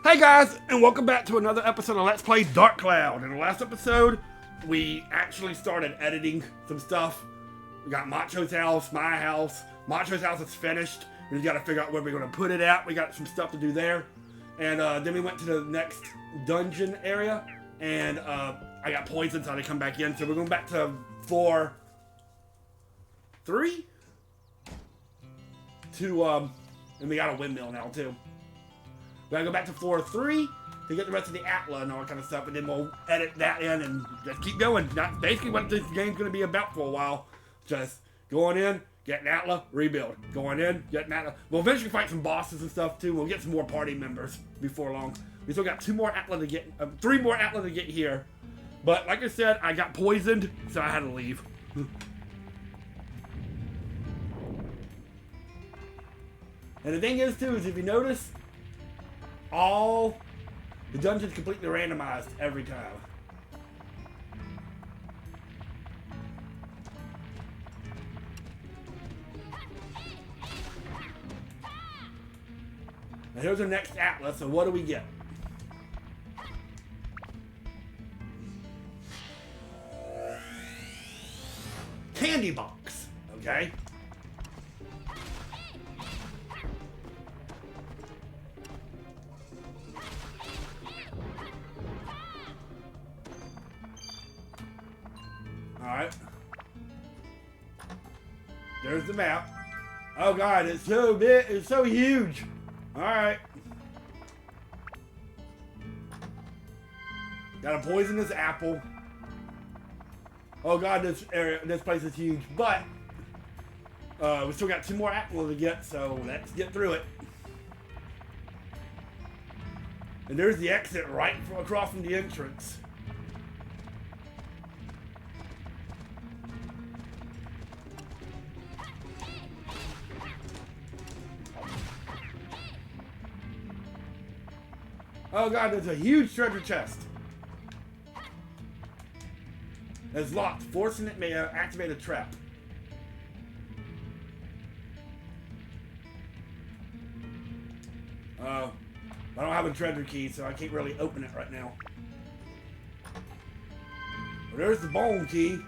Hey guys, and welcome back to another episode of Let's Play Dark Cloud. In the last episode, we actually started editing some stuff. We got Macho's house, my house. Macho's house is finished. We just got to figure out where we're going to put it at. We got some stuff to do there. And then we went to the next dungeon area, and I got poisoned, so I had to come back in. So we're going back to floor 3? And we got a windmill now, too. We gotta go back to floor 3 to get the rest of the Atla and all that kind of stuff, and then we'll edit that in and just keep going. That's basically what this game's gonna be about for a while. Just going in, getting Atla, rebuild. Going in, getting Atla. We'll eventually fight some bosses and stuff too. We'll get some more party members before long. We still got 2 more Atla to get, 3 more Atla to get here. But like I said, I got poisoned, so I had to leave. And the thing is too, is if you notice, all the dungeons completely randomized every time. Now here's our next Atlas, so what do we get? Candy box, okay? Alright. There's the map. Oh god, it's so big, it's so huge. Alright. Got a poisonous apple. Oh god, this place is huge. But we still got 2 more apples to get, so let's get through it. And there's the exit right across from the entrance. Oh god, there's a huge treasure chest. It's locked. Forcing it may activate a trap. I don't have a treasure key, so I can't really open it right now. Well, there's the bone key.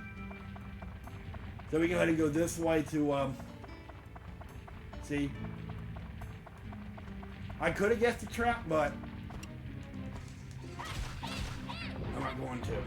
So we can go ahead and go this way to, see. I could have guessed the trap, but I'm not going to.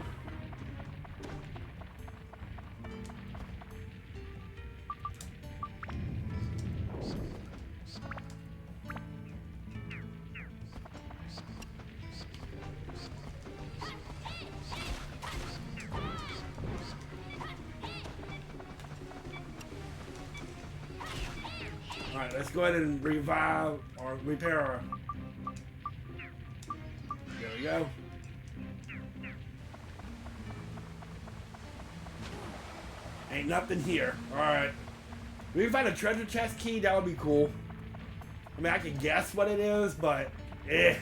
Alright, let's go ahead and revive or repair our... There we go. Ain't nothing here. Alright. If we can find a treasure chest key, that would be cool. I mean, I can guess what it is, but... eh.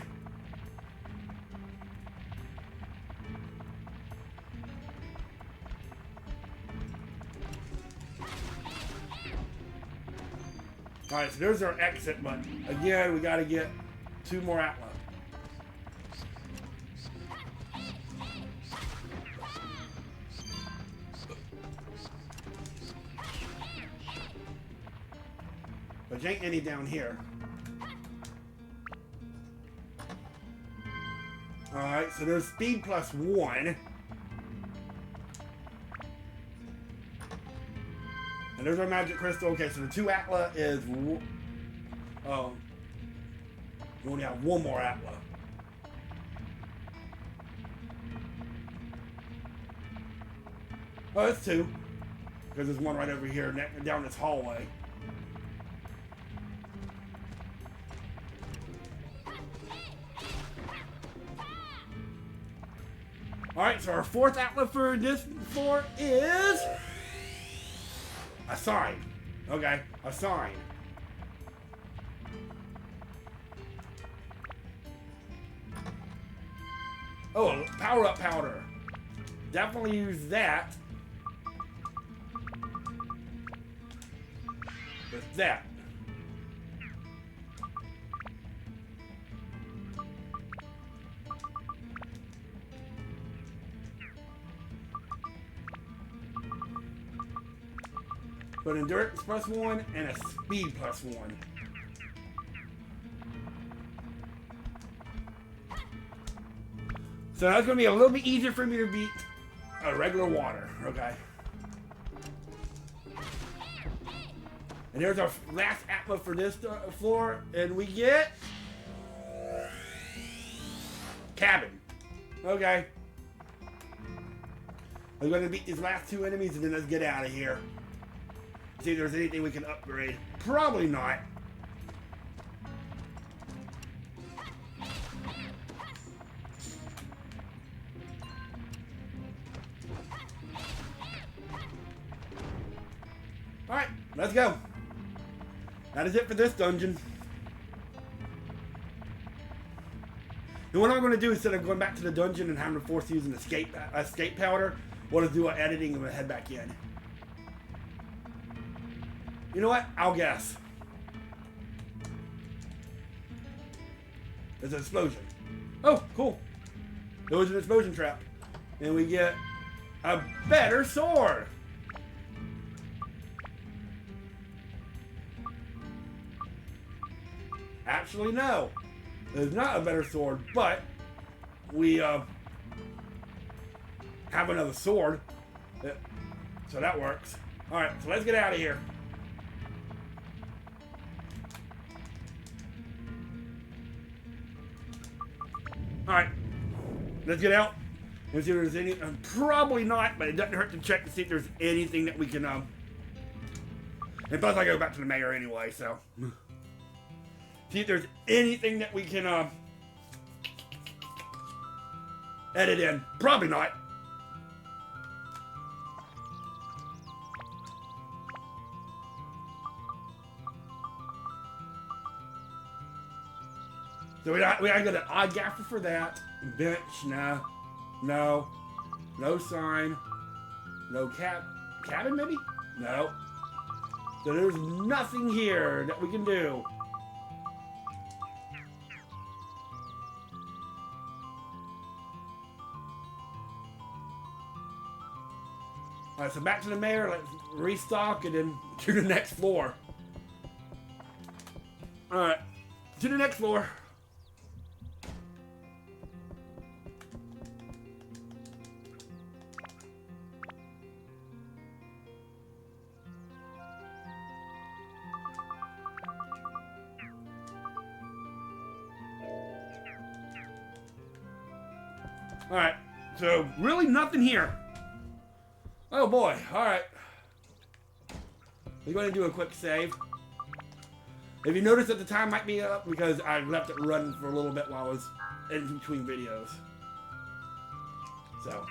Alright, so there's our exit, but again, we gotta get 2 more Atlas. But there ain't any down here. Alright, so there's speed +1. And there's our magic crystal. Okay, so the 2 Atla is... oh. We only have 1 more Atla. Oh, it's 2. Because there's 1 right over here down this hallway. Alright, so our 4th Atla for this floor is... a sign. Okay, a sign. Oh, a power-up powder. Definitely use that. With that. But endurance +1 and a speed +1. So that's going to be a little bit easier for me to beat a regular water. Okay. And there's our last Atma for this floor. And we get... Cabin. Okay. We're going to beat these last 2 enemies and then let's get out of here. See if there's anything we can upgrade. Probably not. Alright, let's go. That is it for this dungeon. And what I'm going to do instead of going back to the dungeon and having to force use an escape powder, we'll just do an editing and we'll head back in. You know what? I'll guess. There's an explosion. Oh, cool. There was an explosion trap. And we get a better sword. Actually, no. There's not a better sword, but we have another sword. So that works. Alright, so let's get out of here. Alright, let's get out. Let's see if there's any. Probably not, but it doesn't hurt to check to see if there's anything that we can. And plus, I go back to the mayor anyway, so. See if there's anything that we can edit in. Probably not. So we gotta get an odd gaffer for that. Bench, no. No. No sign. No cabin maybe? No. So there's nothing here that we can do. Alright, so back to the mayor, let's restock and then to the next floor. Alright, to the next floor. Alright, so really nothing here. Oh boy, alright. We're going to do a quick save. If you notice that the time might be up because I left it running for a little bit while I was in between videos. So.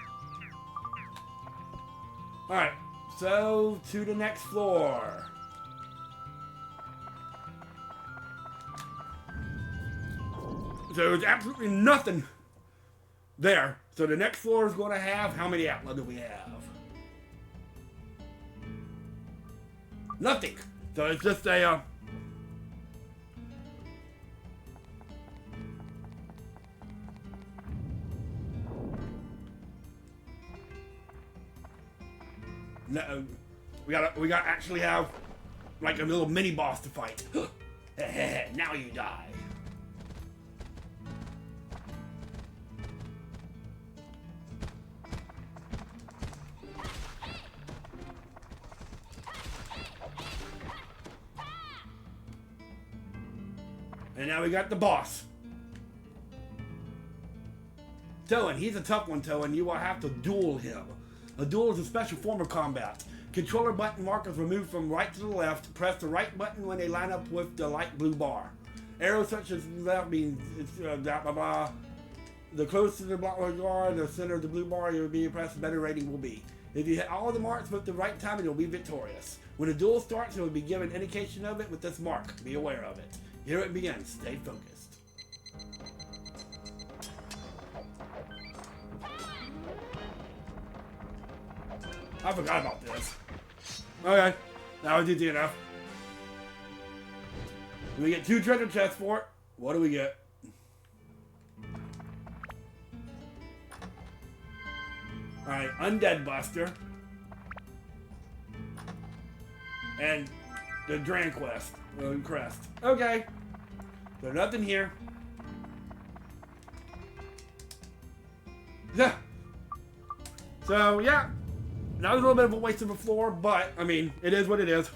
Alright, so to the next floor. So there's absolutely nothing there. So the next floor is going to have, how many Atla do we have? Nothing. So it's just a no, we gotta actually have like a little mini boss to fight. Now you die. And now we got the boss. Toan, he's a tough one, Toan. You will have to duel him. A duel is a special form of combat. Controller button markers removed from right to the left. Press the right button when they line up with the light blue bar. Arrows such as left means it's blah blah blah. The closer to the block you are, the center of the blue bar you'll be pressed, the better rating will be. If you hit all the marks with the right timing, you'll be victorious. When the duel starts, you will be given indication of it with this mark. Be aware of it. Here it begins. Stay focused. I forgot about this. Okay, that was easy enough. We get 2 treasure chests for it. What do we get? Alright, Undead Buster. And the Dran crest. Okay. So nothing here. Yeah. So yeah. That was a little bit of a waste of a floor, but I mean, it is what it is.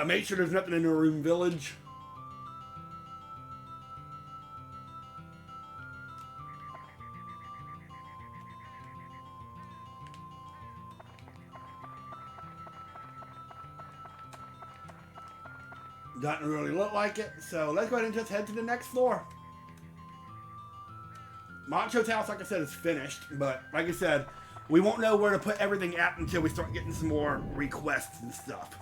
Make sure there's nothing in the room village. Doesn't really look like it, so let's go ahead and just head to the next floor. Macho's house, like I said, is finished, but like I said, we won't know where to put everything at until we start getting some more requests and stuff.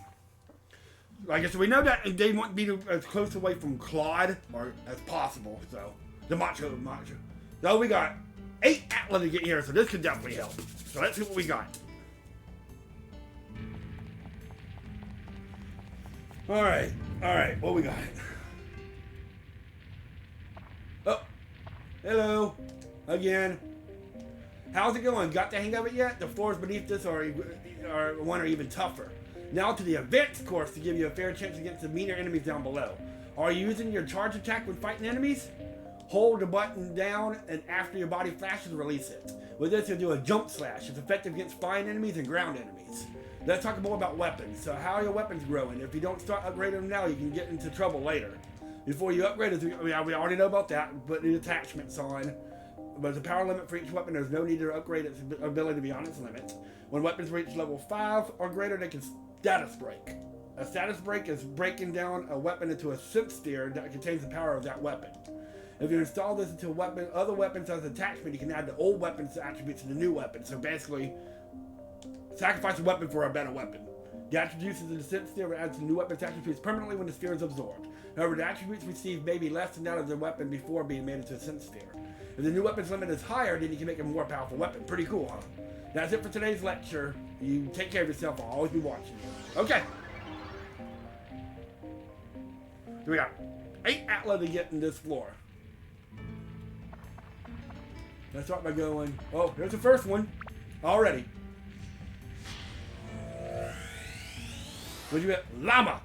Like I said, we know that they want to be as close away from Claude or as possible, so the Macho. So we got 8 Atlas to get here, so this could definitely help. So let's see what we got. Alright, what we got? Oh, hello, again. How's it going? Got the hang of it yet? The floors beneath this are even tougher. Now to the advanced course to give you a fair chance against the meaner enemies down below. Are you using your charge attack when fighting enemies? Hold the button down and after your body flashes, release it. With this, you'll do a jump slash. It's effective against flying enemies and ground enemies. Let's talk more about weapons. So how are your weapons growing? If you don't start upgrading them now, you can get into trouble later. Before you upgrade it, we already know about that. Put the attachments on. But there's a power limit for each weapon. There's no need to upgrade its ability beyond its limit. When weapons reach level 5 or greater, they can status break. A status break is breaking down a weapon into a synth sphere that contains the power of that weapon. If you install this into a weapon, other weapons as attachment, you can add the old weapon's attributes to the new weapon. So basically, sacrifice a weapon for a better weapon. The attributes of the synth sphere will add to the new weapon's attributes permanently when the sphere is absorbed. However, the attributes received may be less than that of the weapon before being made into a synth sphere. If the new weapon's limit is higher, then you can make a more powerful weapon. Pretty cool, huh? That's it for today's lecture. You take care of yourself. I'll always be watching you. Okay. So we got 8 Atlas to get in this floor. Let's start by going. Oh, there's the first one. Already. What'd you get? Llama.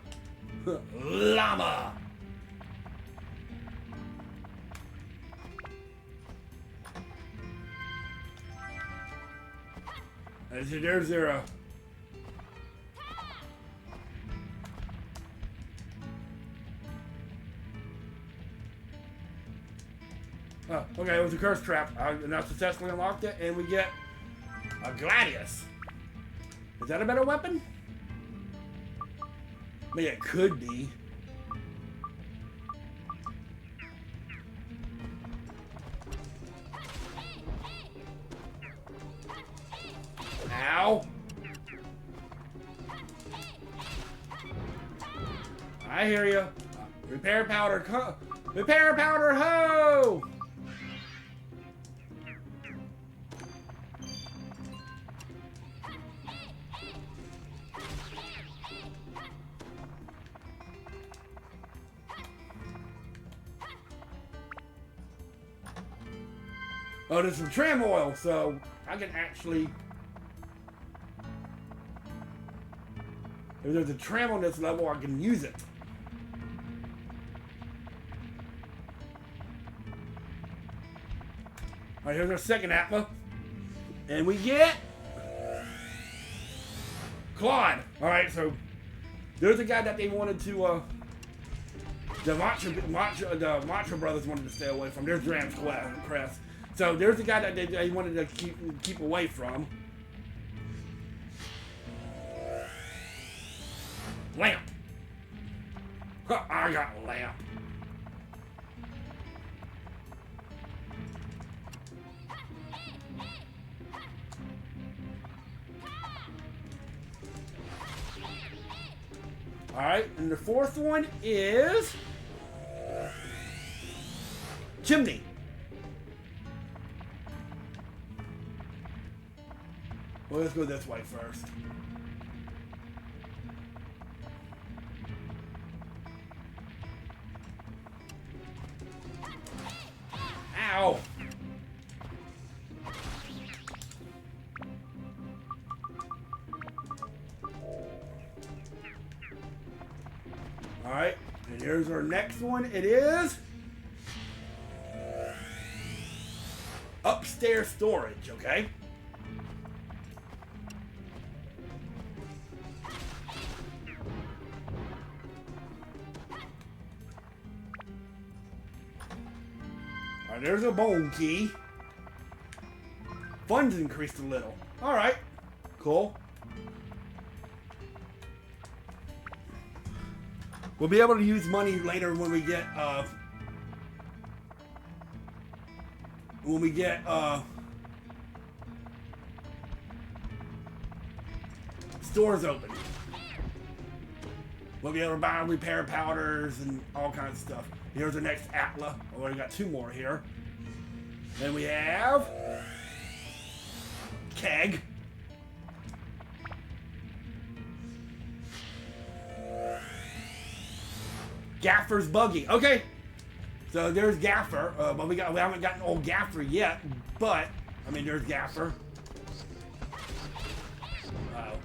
Llama. There's 0. Oh, okay, it was a curse trap. I now successfully unlocked it, and we get a Gladius. Is that a better weapon? I mean, it could be. Ow. I hear you. Repair powder, repair powder, ho! Oh, there's some tram oil, so I can actually... If there's a tram on this level, I can use it. Alright, here's our second Atlas. And we get... Claude. Alright, so... There's a guy that they wanted to, the Macho brothers wanted to stay away from. There's Dram's crest. So there's the guy that they wanted to keep away from. Lamp. Huh, I got lamp. All right, and the fourth one is chimney. Well, let's go this way first. Ow! Alright, and here's our next one. It is upstairs storage, okay? Alright, there's a bone key. Funds increased a little. Alright, cool. We'll be able to use money later when we get stores open. We'll be able to buy repair powders and all kinds of stuff. Here's the next Atla. We already got 2 more here. Then we have Keg. Gaffer's buggy. Okay, so there's Gaffer. But we haven't gotten old Gaffer yet. But I mean, there's Gaffer. Uh-oh.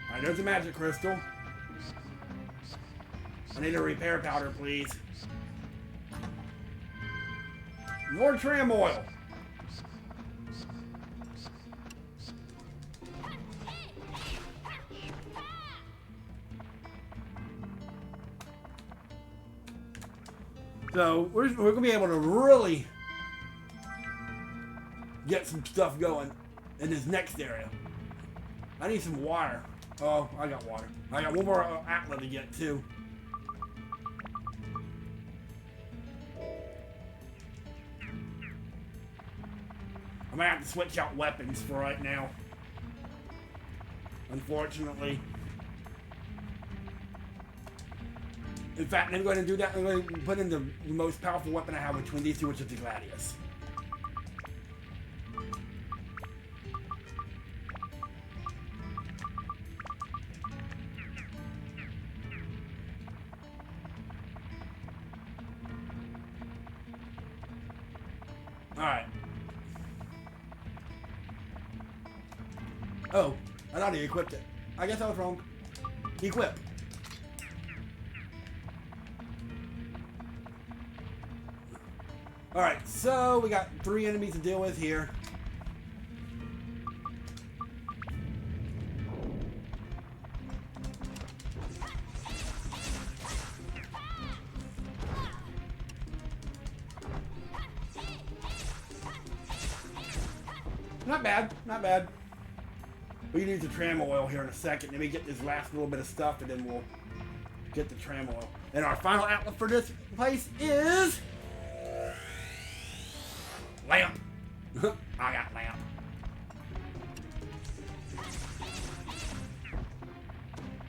All right, there's a magic crystal. I need a repair powder, please. More tram oil. So we're going to be able to really get some stuff going in this next area. I need some water. Oh, I got water. I got one more Atla to get too. I might have to switch out weapons for right now. Unfortunately. In fact, I'm going to do that. I'm going to put in the most powerful weapon I have between these two, which is the Gladius. Alright. Oh, I thought he equipped it. I guess I was wrong. Equip. Alright, so we got 3 enemies to deal with here. Not bad, not bad. We can use the tram oil here in a second. Then we get this last little bit of stuff and then we'll get the tram oil. And our final outlet for this place is lamp. I got lamp.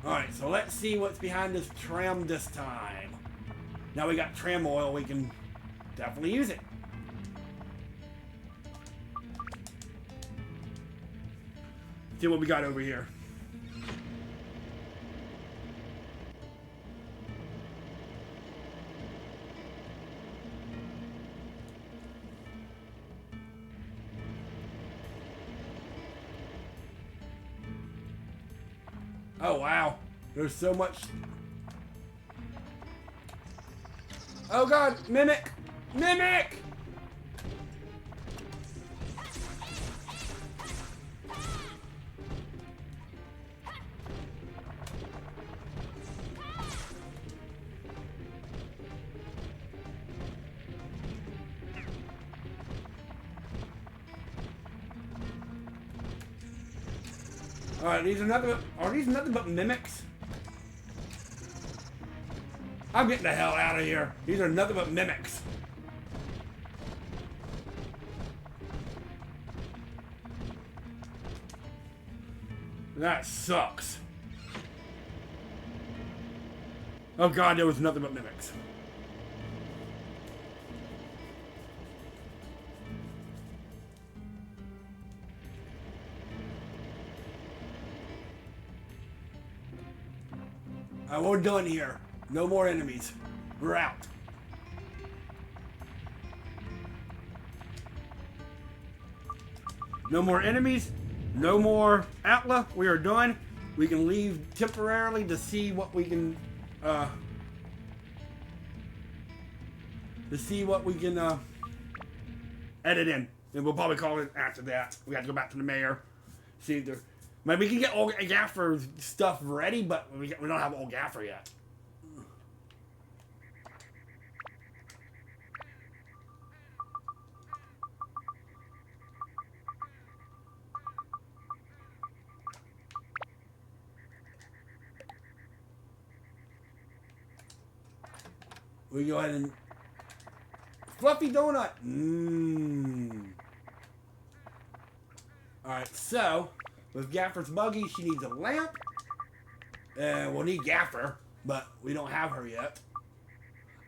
Alright, so let's see what's behind this tram this time. Now we got tram oil, we can definitely use it. See what we got over here. Oh wow, there's so much. Oh god, mimic! Mimic! Alright, are these nothing but mimics? I'm getting the hell out of here. These are nothing but mimics. That sucks. Oh god, there was nothing but mimics. We're done here. No more enemies. We're out. No more enemies. No more Atla. We are done. We can leave temporarily to see what we can edit in. And we'll probably call it after that. We have to go back to the mayor. See if there. Maybe we can get old Gaffer stuff ready, but we don't have old Gaffer yet. We go ahead and fluffy donut. Alright, so with Gaffer's buggy, she needs a lamp. And we'll need Gaffer, but we don't have her yet.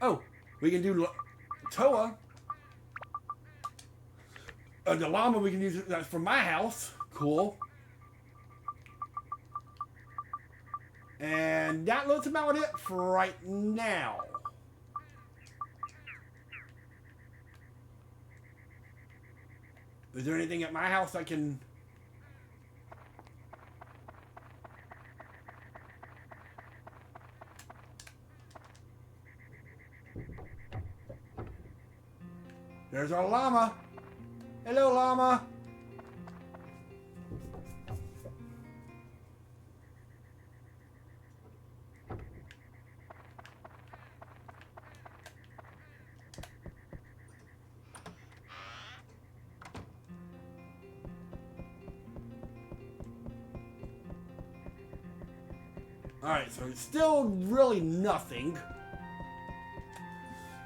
Oh, we can do Toa. The llama we can use that's from my house. Cool. And that looks about it for right now. Is there anything at my house I can... There's our llama. Hello, llama. Alright, so it's still really nothing.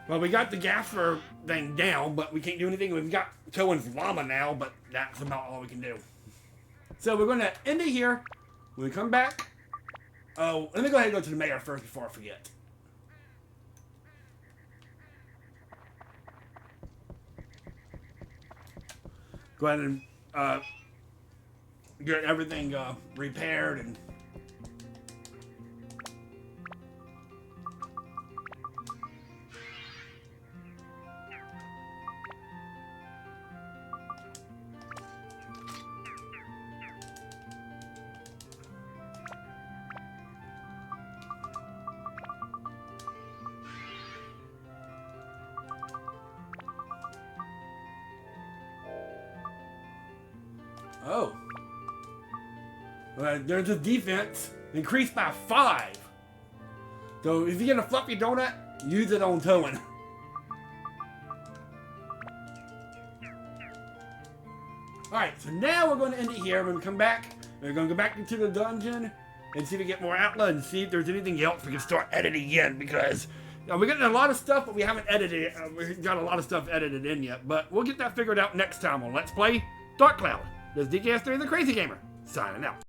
Well, we got the Gaffer thing down, but we can't do anything. We've got Toan's llama now, but that's about all we can do. So we're going to end it here. When we come back... Oh, let me go ahead and go to the mayor first before I forget. Go ahead and get everything repaired and... Oh. There's a defense increased by 5. So if you get a fluffy donut, use it on Toan. Alright, so now we're going to end it here. When we come back, we're going to go back into the dungeon and see if we get more Atla and see if there's anything else we can start editing in, because we're getting a lot of stuff, but we haven't edited it. We've got a lot of stuff edited in yet, but we'll get that figured out next time on Let's Play Dark Cloud. This is DKS3 the Crazy Gamer, signing out.